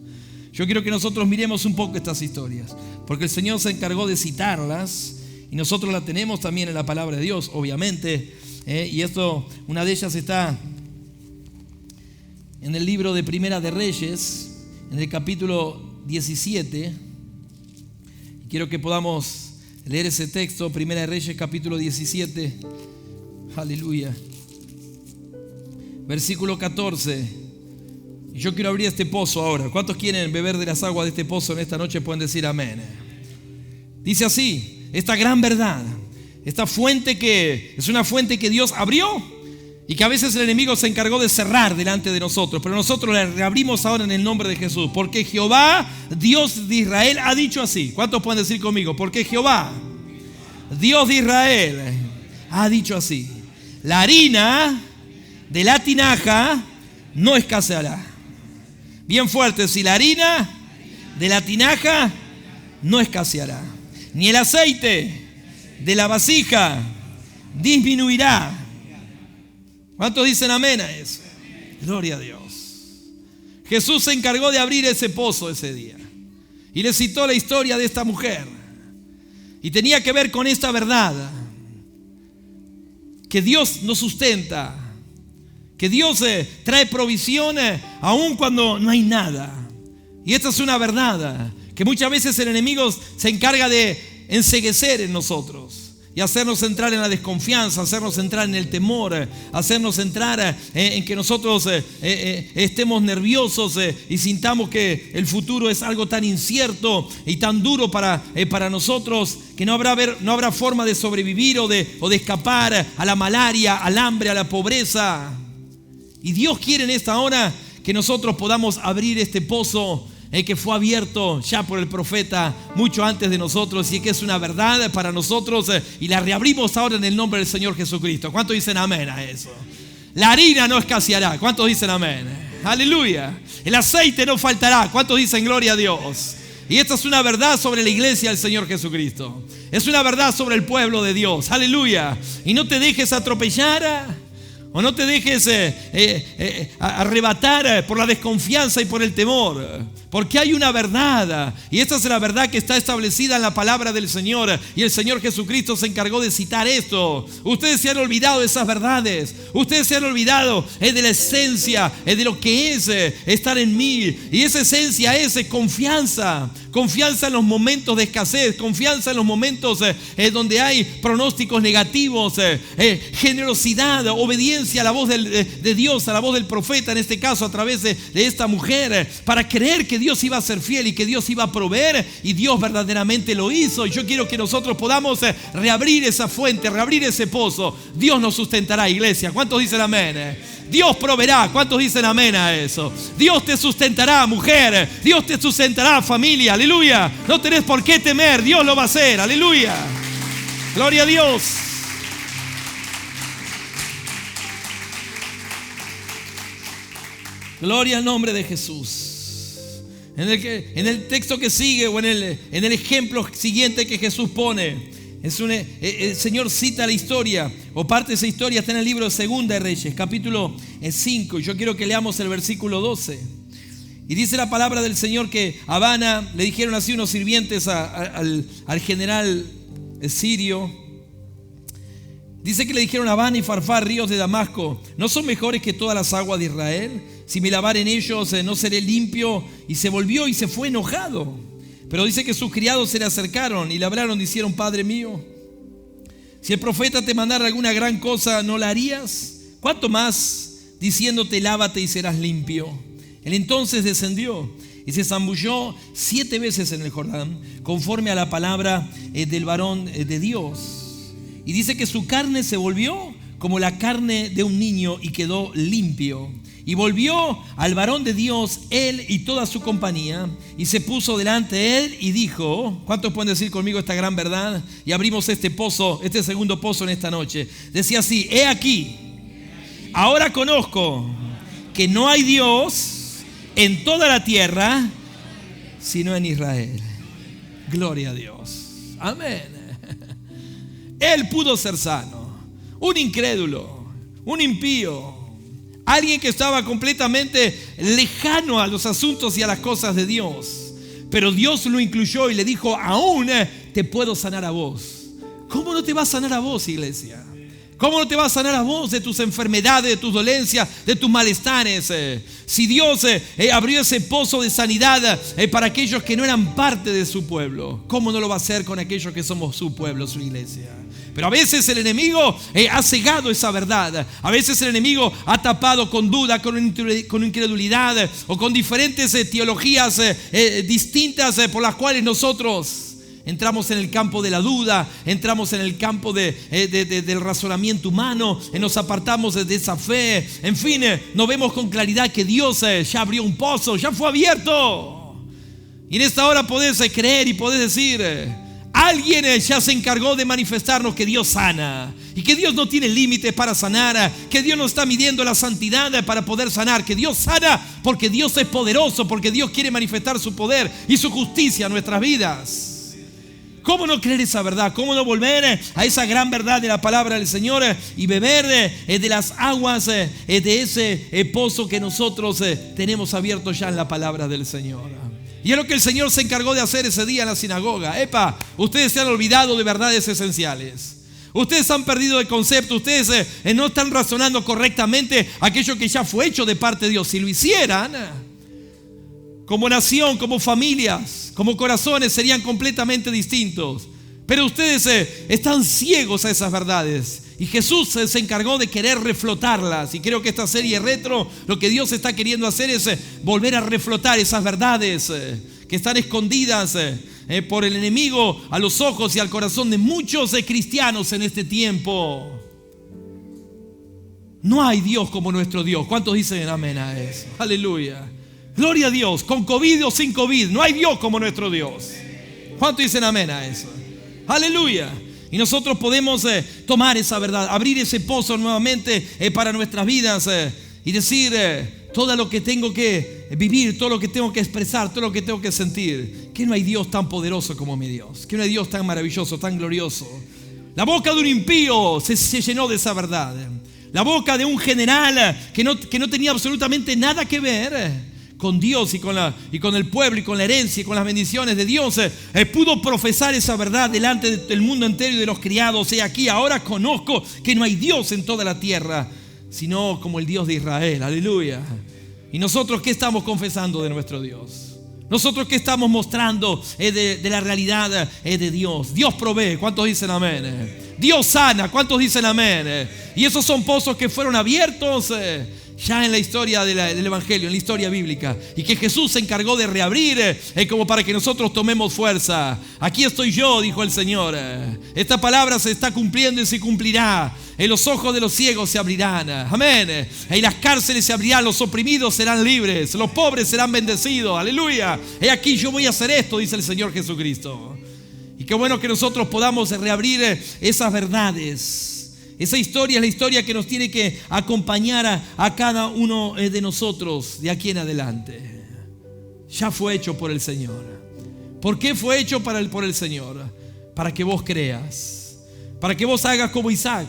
[SPEAKER 1] Yo quiero que nosotros miremos un poco estas historias, porque el Señor se encargó de citarlas y nosotros las tenemos también en la palabra de Dios, obviamente. Y esto, una de ellas está en el libro de Primera de Reyes, en el capítulo 17. Y quiero que podamos leer ese texto, Primera de Reyes, capítulo 17. Aleluya. Versículo 14. Yo quiero abrir este pozo ahora. ¿Cuántos quieren beber de las aguas de este pozo en esta noche? Pueden decir amén. Dice así, esta gran verdad, esta fuente que es una fuente que Dios abrió y que a veces el enemigo se encargó de cerrar delante de nosotros, pero nosotros la reabrimos ahora en el nombre de Jesús, porque Jehová, Dios de Israel, ha dicho así. ¿Cuántos pueden decir conmigo? Porque Jehová, Dios de Israel, ha dicho así: la harina de la tinaja no escaseará. Bien fuerte, si la harina de la tinaja no escaseará, ni el aceite de la vasija disminuirá. ¿Cuántos dicen amén a eso? Gloria a Dios. Jesús se encargó de abrir ese pozo ese día y le citó la historia de esta mujer, y tenía que ver con esta verdad: que Dios nos sustenta, que Dios trae provisión aun cuando no hay nada. Y esta es una verdad que muchas veces el enemigo se encarga de enceguecer en nosotros y hacernos entrar en la desconfianza, hacernos entrar en el temor, hacernos entrar en que nosotros estemos nerviosos y sintamos que el futuro es algo tan incierto y tan duro para nosotros, que no habrá forma de sobrevivir o de escapar a la malaria, al hambre, a la pobreza. Y Dios quiere en esta hora que nosotros podamos abrir este pozo que fue abierto ya por el profeta mucho antes de nosotros, y que es una verdad para nosotros, y la reabrimos ahora en el nombre del Señor Jesucristo. ¿Cuántos dicen amén a eso? La harina no escaseará. ¿Cuántos dicen amén? Aleluya. El aceite no faltará. ¿Cuántos dicen gloria a Dios? Y esta es una verdad sobre la iglesia del Señor Jesucristo. Es una verdad sobre el pueblo de Dios. Aleluya. Y no te dejes atropellar o no te dejes arrebatar por la desconfianza y por el temor, porque hay una verdad, y esta es la verdad que está establecida en la palabra del Señor, y el Señor Jesucristo se encargó de citar esto. Ustedes se han olvidado de esas verdades, ustedes se han olvidado de la esencia de lo que es estar en mí, y esa esencia es confianza en los momentos de escasez, confianza en los momentos donde hay pronósticos negativos, generosidad, obediencia a la voz de Dios, a la voz del profeta, en este caso a través de esta mujer, para creer que Dios iba a ser fiel y que Dios iba a proveer, y Dios verdaderamente lo hizo. Y yo quiero que nosotros podamos reabrir esa fuente, reabrir ese pozo. Dios nos sustentará, iglesia. ¿Cuántos dicen amén? Dios proveerá. ¿Cuántos dicen amén a eso? Dios te sustentará, mujer. Dios te sustentará, familia. Aleluya. No tenés por qué temer. Dios lo va a hacer. Aleluya. Gloria a Dios. Gloria al nombre de Jesús. En el texto que sigue, o en el ejemplo siguiente que Jesús pone, El Señor cita la historia, o parte de esa historia está en el libro de Segunda de Reyes, capítulo 5. Y yo quiero que leamos el versículo 12. Y dice la palabra del Señor que a Abana le dijeron así unos sirvientes al general sirio. Dice que le dijeron a Abana y Farfar, ríos de Damasco, ¿no son mejores que todas las aguas de Israel? Si me lavar en ellos, no seré limpio. Y se volvió y se fue enojado. Pero dice que sus criados se le acercaron y le hablaron, dijeron: Padre mío, si el profeta te mandara alguna gran cosa, ¿no la harías? ¿Cuánto más diciéndote: lávate y serás limpio? Él entonces descendió y se zambulló 7 veces en el Jordán, conforme a la palabra del varón de Dios. Y dice que su carne se volvió como la carne de un niño y quedó limpio. Y volvió al varón de Dios, él y toda su compañía, y se puso delante de él y dijo: ¿cuántos pueden decir conmigo esta gran verdad? Y abrimos este pozo, este segundo pozo en esta noche. Decía así: he aquí, ahora conozco que no hay Dios en toda la tierra sino en Israel. Gloria a Dios. Amén. Él pudo ser sano. Un incrédulo, un impío, alguien que estaba completamente lejano a los asuntos y a las cosas de Dios. Pero Dios lo incluyó y le dijo: aún te puedo sanar a vos. ¿Cómo no te va a sanar a vos, iglesia? ¿Cómo no te va a sanar a vos de tus enfermedades, de tus dolencias, de tus malestares? Si Dios abrió ese pozo de sanidad para aquellos que no eran parte de su pueblo, ¿cómo no lo va a hacer con aquellos que somos su pueblo, su iglesia? Pero a veces el enemigo ha cegado esa verdad. A veces el enemigo ha tapado con duda, con incredulidad o con diferentes teologías distintas por las cuales nosotros entramos en el campo de la duda, entramos en el campo del razonamiento humano, nos apartamos de esa fe. En fin, no vemos con claridad que Dios ya abrió un pozo, ya fue abierto. Y en esta hora podés creer y podés decir: alguien ya se encargó de manifestarnos que Dios sana y que Dios no tiene límites para sanar, que Dios no está midiendo la santidad para poder sanar, que Dios sana porque Dios es poderoso, porque Dios quiere manifestar su poder y su justicia en nuestras vidas. ¿Cómo no creer esa verdad? ¿Cómo no volver a esa gran verdad de la palabra del Señor y beber de las aguas de ese pozo que nosotros tenemos abierto ya en la palabra del Señor? Y es lo que el Señor se encargó de hacer ese día en la sinagoga. Ustedes se han olvidado de verdades esenciales. Ustedes han perdido el concepto. Ustedes no están razonando correctamente aquello que ya fue hecho de parte de Dios. Si lo hicieran, como nación, como familias, como corazones, serían completamente distintos. Pero ustedes están ciegos a esas verdades. Y Jesús se encargó de querer reflotarlas. Y creo que esta serie retro, lo que Dios está queriendo hacer es volver a reflotar esas verdades que están escondidas por el enemigo a los ojos y al corazón de muchos cristianos en este tiempo. No hay Dios como nuestro Dios. ¿Cuántos dicen amén a eso? Aleluya. Gloria a Dios, con COVID o sin COVID, no hay Dios como nuestro Dios. ¿Cuántos dicen amén a eso? Aleluya. Y nosotros podemos tomar esa verdad, abrir ese pozo nuevamente para nuestras vidas y decir todo lo que tengo que vivir, todo lo que tengo que expresar, todo lo que tengo que sentir. Que no hay Dios tan poderoso como mi Dios, que no hay Dios tan maravilloso, tan glorioso. La boca de un impío se llenó de esa verdad. La boca de un general que no tenía absolutamente nada que ver con Dios y con el pueblo y con la herencia y con las bendiciones de Dios, pudo profesar esa verdad delante del mundo entero y de los criados. He aquí, ahora conozco que no hay Dios en toda la tierra sino como el Dios de Israel. Aleluya. ¿Y nosotros qué estamos confesando de nuestro Dios? ¿Nosotros qué estamos mostrando de la realidad de Dios? Dios provee. ¿Cuántos dicen amén? Dios sana. ¿Cuántos dicen amén? Y esos son pozos que fueron abiertos ya en la historia del Evangelio, en la historia bíblica, y que Jesús se encargó de reabrir como para que nosotros tomemos fuerza. Aquí estoy yo, dijo el Señor. Esta palabra se está cumpliendo y se cumplirá. Los ojos de los ciegos se abrirán. Amén. Y las cárceles se abrirán, los oprimidos serán libres, los pobres serán bendecidos. Aleluya. He aquí yo voy a hacer esto, dice el Señor Jesucristo. Y qué bueno que nosotros podamos reabrir esas verdades. Esa historia es la historia que nos tiene que acompañar a cada uno de nosotros de aquí en adelante. Ya fue hecho por el Señor. ¿Por qué fue hecho por el Señor? para que vos creas, para que vos hagas como Isaac,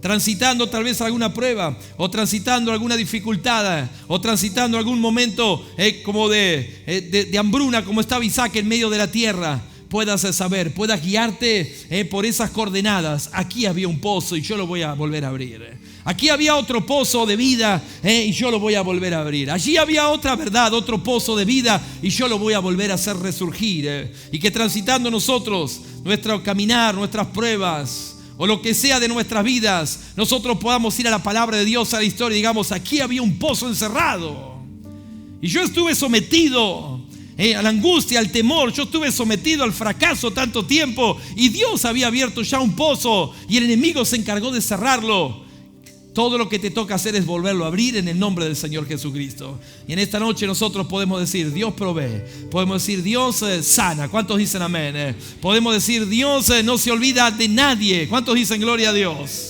[SPEAKER 1] transitando tal vez alguna prueba, o transitando alguna dificultad, o transitando algún momento como de hambruna, como estaba Isaac en medio de la tierra, puedas saber, puedas guiarte por esas coordenadas. Aquí había un pozo y yo lo voy a volver a abrir. Aquí había otro pozo de vida y yo lo voy a volver a abrir. Allí había otra verdad, otro pozo de vida y yo lo voy a volver a hacer resurgir. Y que transitando nosotros nuestro caminar, nuestras pruebas o lo que sea de nuestras vidas, nosotros podamos ir a la palabra de Dios, a la historia y digamos, aquí había un pozo encerrado y yo estuve sometido a la angustia, al temor, yo estuve sometido al fracaso tanto tiempo y Dios había abierto ya un pozo y el enemigo se encargó de cerrarlo. Todo lo que te toca hacer es volverlo a abrir en el nombre del Señor Jesucristo. Y en esta noche nosotros podemos decir, Dios provee. Podemos decir, Dios sana. ¿Cuántos dicen amén? Podemos decir, Dios no se olvida de nadie. ¿Cuántos dicen gloria a Dios?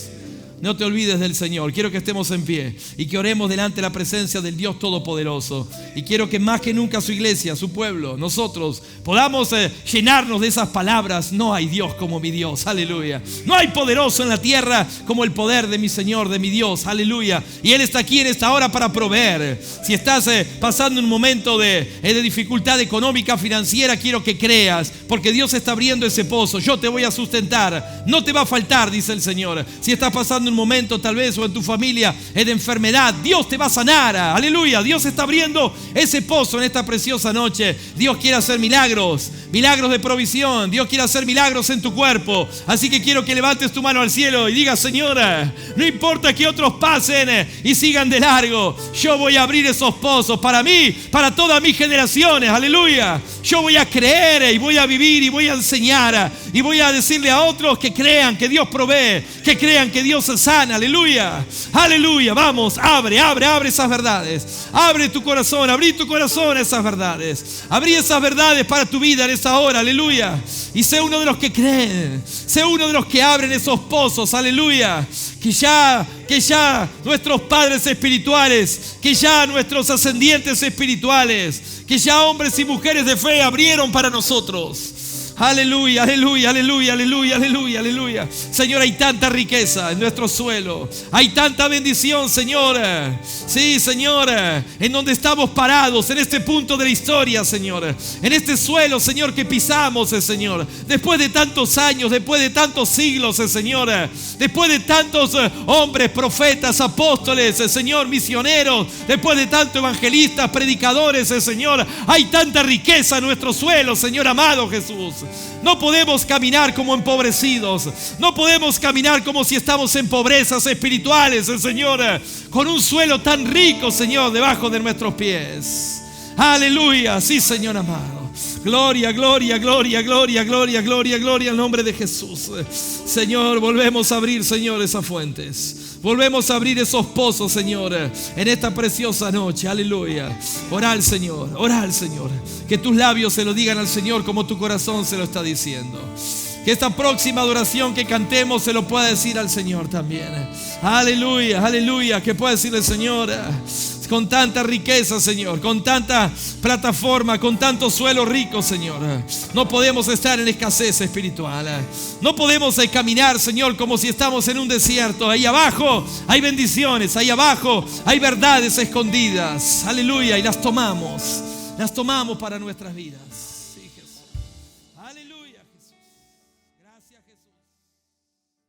[SPEAKER 1] No te olvides del Señor. Quiero que estemos en pie y que oremos delante de la presencia del Dios Todopoderoso. Y quiero que más que nunca su iglesia, su pueblo, nosotros podamos llenarnos de esas palabras. No hay Dios como mi Dios, aleluya. No hay poderoso en la tierra como el poder de mi Señor, de mi Dios, aleluya. Y Él está aquí en esta hora para proveer. Si estás pasando un momento de dificultad económica, financiera, quiero que creas, porque Dios está abriendo ese pozo. Yo te voy a sustentar, no te va a faltar, dice el Señor. Si estás pasando un momento tal vez o en tu familia de enfermedad, Dios te va a sanar, aleluya. Dios está abriendo ese pozo en esta preciosa noche. Dios quiere hacer milagros de provisión. Dios quiere hacer milagros en tu cuerpo. Así que quiero que levantes tu mano al cielo y digas, Señora, no importa que otros pasen y sigan de largo, yo voy a abrir esos pozos para mí, para todas mis generaciones, aleluya. Yo voy a creer y voy a vivir y voy a enseñar y voy a decirle a otros que crean que Dios provee, que crean que Dios sana, aleluya, aleluya. Vamos, abre esas verdades, abre tu corazón, abrí tu corazón a esas verdades, abrí esas verdades para tu vida en esa hora, aleluya. Y sé uno de los que creen, sé uno de los que abren esos pozos, aleluya. Que ya nuestros padres espirituales, que ya nuestros ascendientes espirituales, que ya hombres y mujeres de fe abrieron para nosotros. Aleluya, aleluya, aleluya, aleluya, aleluya, aleluya. Señor, hay tanta riqueza en nuestro suelo. Hay tanta bendición, Señor. Sí, Señor, en donde estamos parados, en este punto de la historia, Señor. En este suelo, Señor, que pisamos, Señor. Después de tantos años, después de tantos siglos, Señor. Después de tantos hombres, profetas, apóstoles, Señor, misioneros. Después de tantos evangelistas, predicadores, Señor. Hay tanta riqueza en nuestro suelo, Señor amado Jesús. No podemos caminar como empobrecidos. No podemos caminar como si estamos en pobrezas espirituales, Señor, con un suelo tan rico, Señor, debajo de nuestros pies. Aleluya, sí, Señor amado. Gloria, gloria, gloria, gloria, gloria, gloria, gloria al nombre de Jesús. Señor, volvemos a abrir, Señor, esas fuentes. Volvemos a abrir esos pozos, Señor, en esta preciosa noche. Aleluya. Ora al Señor, ora al Señor. Que tus labios se lo digan al Señor como tu corazón se lo está diciendo. Que esta próxima adoración que cantemos se lo pueda decir al Señor también. Aleluya, aleluya. Que pueda decirle, Señor, con tanta riqueza, Señor, con tanta plataforma, con tanto suelo rico, Señor. No podemos estar en escasez espiritual. No podemos caminar, Señor, como si estamos en un desierto. Ahí abajo hay bendiciones, ahí abajo hay verdades escondidas. Aleluya, y las tomamos para nuestras vidas.